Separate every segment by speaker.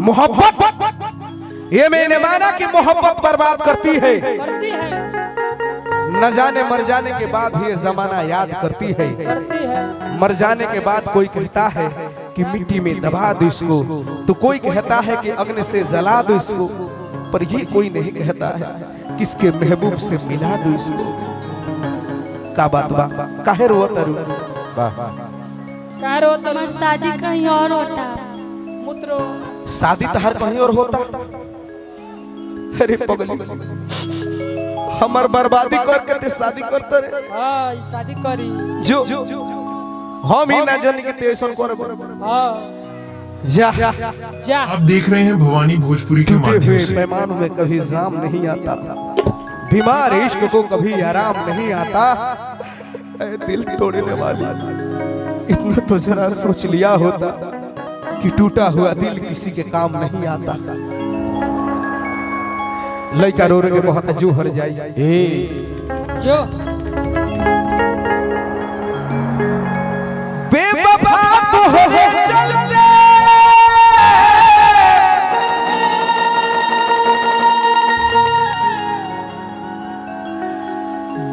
Speaker 1: मोहब्बत ये मैंने माना कि मोहब्बत बर्बाद करती है, न जाने मर जाने के बाद ये जमाना याद करती है। मर जाने के बाद कोई कहता है कि मिट्टी में दबा दो इसको, तो कोई कहता है कि अग्नि से जला दो इसको, पर ये कोई नहीं कहता है किसके महबूब से मिला दो इसको। का बात बा काहे रोत रू
Speaker 2: शादी कहीं और होता
Speaker 1: मुत्रो, शादी तो हर कहीं और होता। अरे पगली हमार बर्बादी करके ते शादी करते रे।
Speaker 3: हां शादी करी
Speaker 1: जो हम ही ना जानी के ते ऐसन करे।
Speaker 3: हां
Speaker 1: जा
Speaker 3: जा।
Speaker 4: आप देख रहे हैं भवानी भोजपुरी के माध्यम से।
Speaker 1: पैमानों में कभी जाम नहीं आता, बीमार इश्क को कभी आराम नहीं आता। ऐ दिल तोड़ने वाली, इतना तो जरा सोच लिया होता कि टूटा हुआ दिल किसी के काम नहीं आता। लड़का रो रहे के बहुत जो हर जाई
Speaker 3: जो
Speaker 1: बेवफा तो होने चलते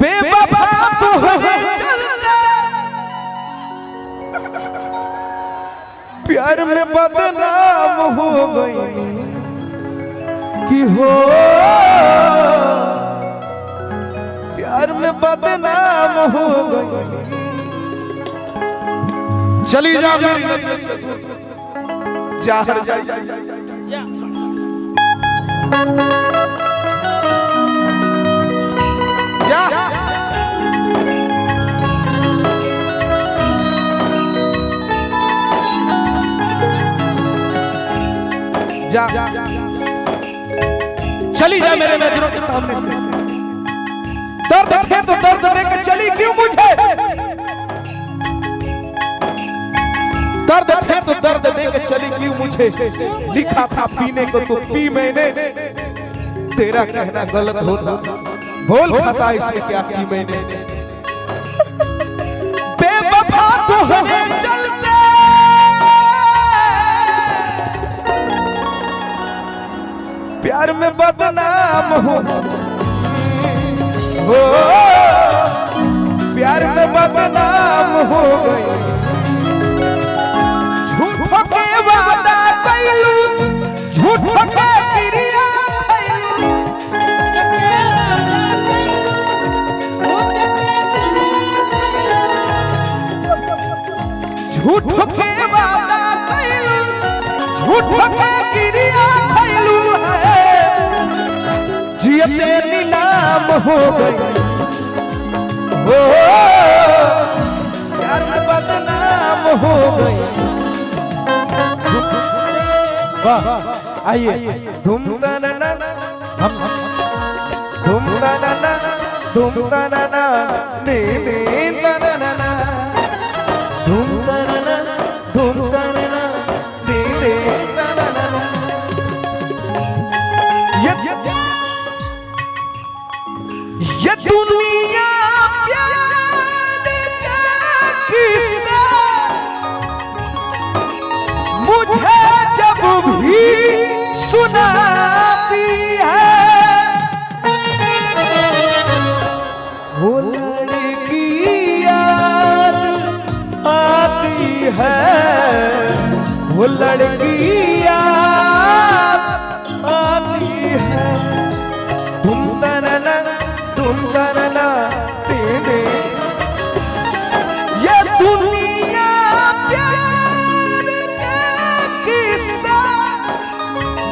Speaker 1: बेवफा तो होने चलते प्यार में बदनाम हो गई कि हो प्यार में बदनाम हो गई। चली जा मेरी नजर से तू जाहर जाई
Speaker 3: जा।
Speaker 1: जा चली जा मेरे नजरों के सामने से। दर्द है तो दर्द देके चली क्यों मुझे, दर्द है तो दर्द देके चली क्यों मुझे। लिखा था पीने को तो पी मैंने, तेरा कहना गलत होता बोल खाता इसमें क्या की मैंने। बेवफा तो होने चलते प्यार में बदनाम हो प्यार में बदनाम हो गई। झूठ के वादा कैलू, झूठ के क्रिया कैलू, झूठ के वादा कैलू, झूठ के क्रिया कैलू है। जियते नीलाम हो गई हो प्यार में बदनाम हो गई। वाह आइए धूम तनना हम धूम तनना धूम तनना नी नी तनना धूम तनना धूम तनना नी नी तनना। ये दुनिया प्यार का किस्सा मुझे जब भी सुनाती है, वो लड़की याद आती है, वो लड़की याद आती है। तुम तनना तुम तनना तेरे ये दुनिया प्यार का किस्सा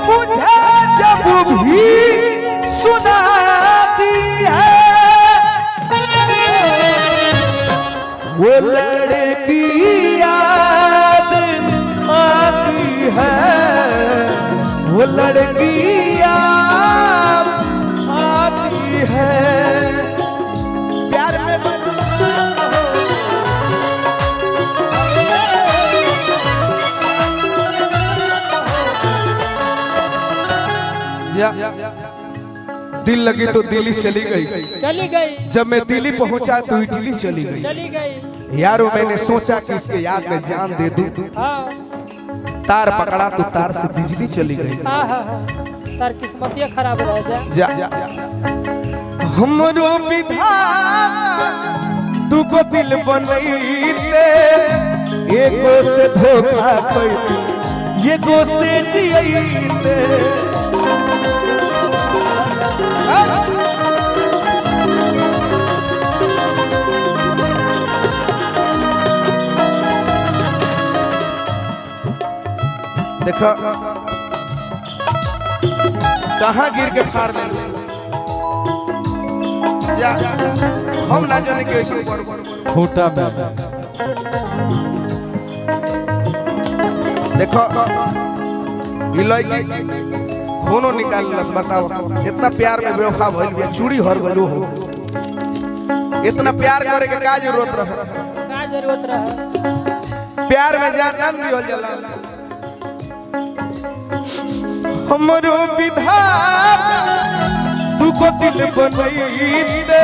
Speaker 1: मुझे जब भी सुनाती है, वो लड़की याद आती है, वो लड़की याद आती है। प्यार में दिल लगी तो दिल्ली चली गई, जब मैं दिल्ली पहुंचा तो इटली चली गई। यारो मैंने सोचा कि इसके याद में जान दे दूं, तार पकड़ा तो तार से बिजली चली गई।
Speaker 3: तार किस्मतिया खराब रह जा।
Speaker 1: हमरो विधाता तू को दिल बनैते, एगो से धोखा खैते, एगो से जियैते। देखो कहाँ गिर के फाड़ ले जा, हम ना जाने के ऐसा
Speaker 5: फूटा पे
Speaker 1: देखो ये लड़की खूनो निकाल लस। बताओ इतना प्यार में बेवफा भइल बिया, चूड़ी हर गलो हो। इतना प्यार करे के का जरूरत रहे?
Speaker 3: का जरूरत रहे?
Speaker 1: प्यार में जान दियल जाला। हमरो विधाता तू को दिल बनैते,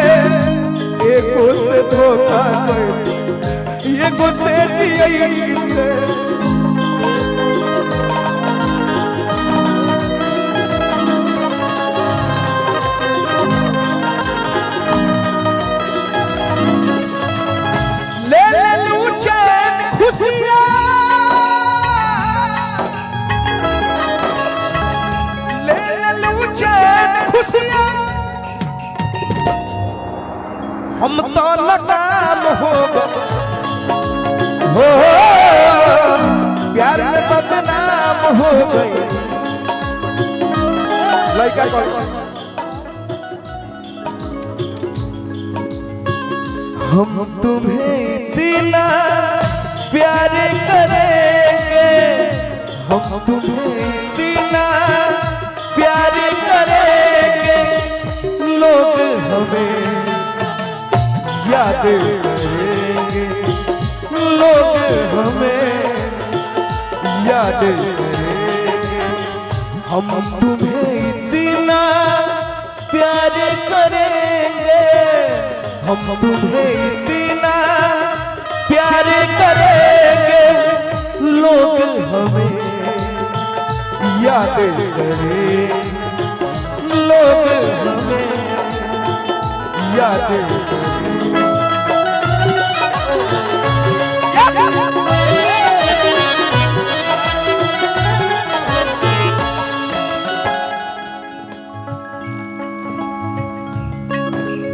Speaker 1: एगो से धोखा खैते, एगो से जियैते। ले ले लू चैन खुशियाँ, खुशियाँ हम तो नाकाम हो गए, हो प्यार में बदनाम हो गए। लड़का को हम तुम्हें इतना प्यार करेंगे, हम तुम्हें इतना प्यार करेंगे, लोग हमें याद करेंगे, लोग हमें याद करेंगे। हम तुम्हें इतना प्यार करेंगे, हम तुम्हें इतना प्यार करेंगे, लोग हमें याद करें, लोग हमें याद करें।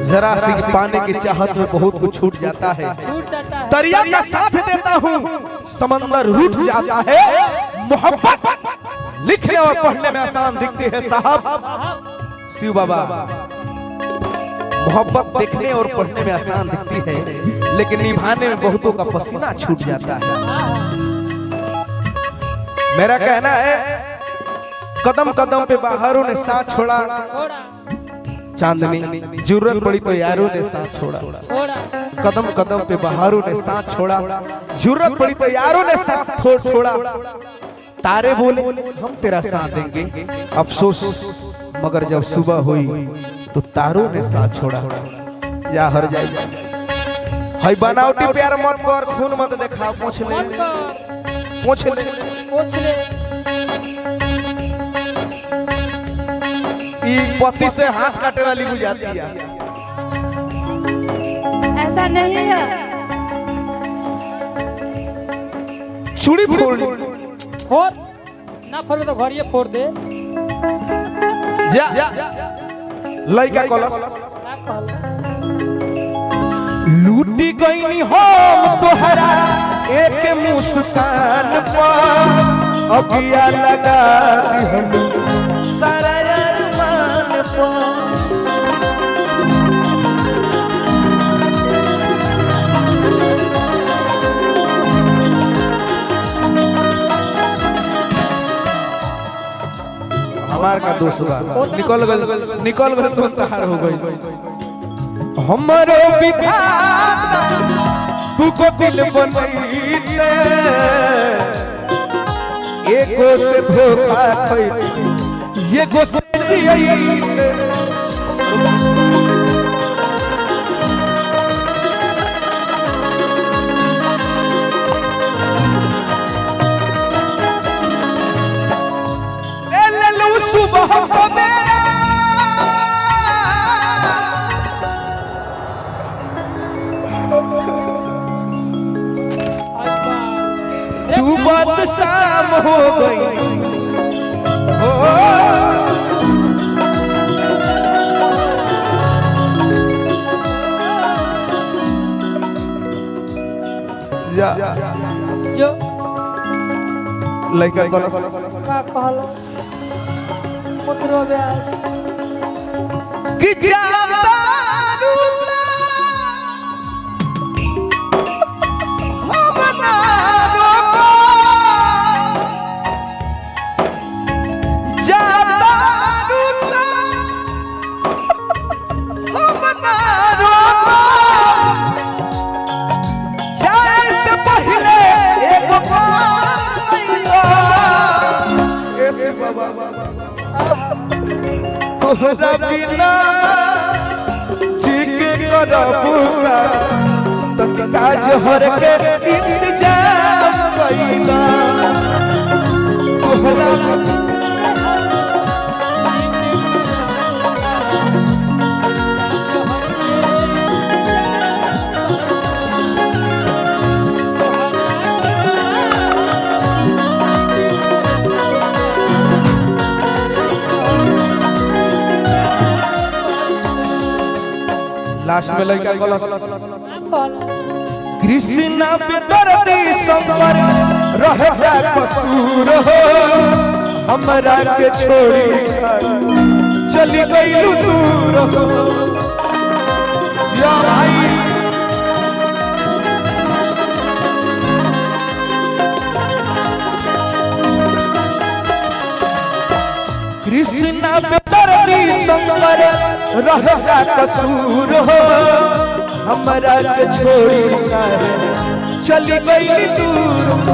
Speaker 1: जरा सी पाने की चाहत में बहुत कुछ छूट जाता है। दरिया का साथ देता हूँ, समंदर रूठ जाता है। मोहब्बत लिखने और पढ़ने में आसान दिखती है साहब। शिव बाबा, मोहब्बत देखने और पढ़ने में आसान दिखती है, लेकिन निभाने में बहुतों का पसीना छूट जाता है। मेरा कहना है कदम कदम पे बाहरों ने साथ छोड़ा, चांदनी जरूरत पड़ी तो यारों ने साथ छोड़ा। कदम कदम पे बाहरों ने साथ छोड़ा, जरूरत पड़ी तो यारों ने साथ छोड़ा। तारे बोले हम तेरा साथ देंगे, अफसोस मगर जब सुबह हुई तो तारों ने साथ छोड़ा। जा हर जाए हई बनावटी प्यार मत कर, खून मत देखा, पूछ ले पूछ ले
Speaker 3: पूछ ले।
Speaker 1: पति से हाथ काटे वाली बुझाती है।
Speaker 2: ऐसा नहीं है।
Speaker 1: चूड़ी फोड़
Speaker 3: फोड़ ना फोड़ तो घर ये फोड़ दे।
Speaker 1: जा लड़का कलश लूटी गई हम तोहरा एक मुस्कान पर, अगिया लगा दिहनु सारा अरमान पर। हमार का दोस्त बा निकल गल तो तहार हो गई। हमारो विधाता तू को दिल बनैते, एगो से धोखा खैते, एगो से जियैते। सवेरा डूबत शाम हो गई ओ जा
Speaker 3: जो
Speaker 1: लइका कलस
Speaker 3: का कहलस पुत्रो व्यास
Speaker 1: कि जाता रूता हम ना रोको जाता रूता हम ना रोको जाए से पहले एक बार ऐसे बाबा तोहरा बिना ठीक करबूगा तनिका जोहर के इंतजाम कइला तोहरा लास्ट में लइका कलस कृष्ण बेदर्दी संवर रहता कसूर हो हमरा के छोड़ी चली गई दूर हो या भाई कृष्ण बेदर्दी संवर रहता कसूर हो हमरा के छोड़ी चली गई दूर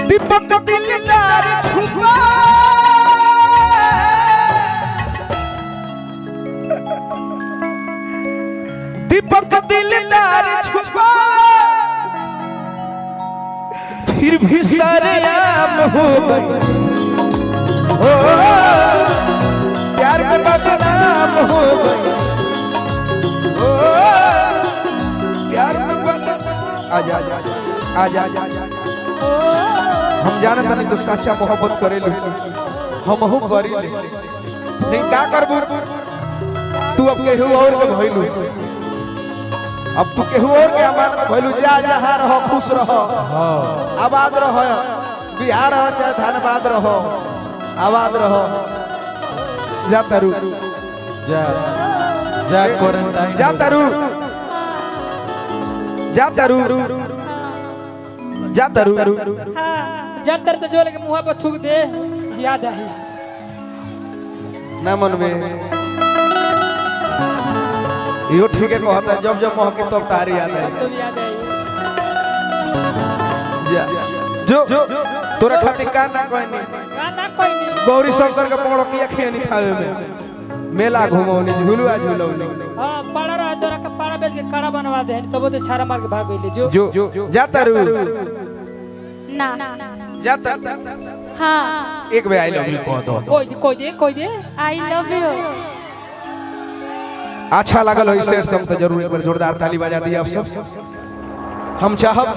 Speaker 1: दीपक दिलदार छुपा दीपक दिलदार छुपा फिर भी सरेआम हो गई ओ प्यार में बदनाम हो गई ओ प्यार में बदनाम आजा आजा आजा हम जानत नहीं तो सच्चा मोहब्बत करेलू हम हो करेले लेकिन का करबू तू अब केहू और के भइलू अब तू केहू और के अमानत भइलू जा जहां रहो खुश रहो आबाद रहो बिहार रहो चाहे धनबाद रहो आबाद रहो जा तारू
Speaker 5: जा जा क्वारंटाइन
Speaker 1: जा तारू जा तारू जा तारू
Speaker 3: जब तर तो जो लगे मुंह पर थूक दे याद आई
Speaker 1: ना मन में यो ठीक है कहता है जब जब मोह की तब तारी याद है
Speaker 3: तो याद आई
Speaker 1: जो तोरा खातिर का ना कोई नहीं
Speaker 3: गाना कोई नहीं
Speaker 1: गौरी शंकर के पौड़ो की अखियां नहीं खावे में मेला घुमौनी झुलुआ झुलौनी
Speaker 3: हां पाड़ा रहा तोरा का पाड़ा बेच के काड़ा बनवा दे तब तो छारा मार के भाग गइले
Speaker 1: जो जाता रू
Speaker 2: ना
Speaker 1: जाता
Speaker 2: हाँ
Speaker 1: एक बे आई लव यू कह दो
Speaker 3: कोई दे
Speaker 2: आई लव यू
Speaker 1: अच्छा लागल हो शेर सम तो जरूर एक बार जोरदार ताली बजा दिए आप सब हम चाहब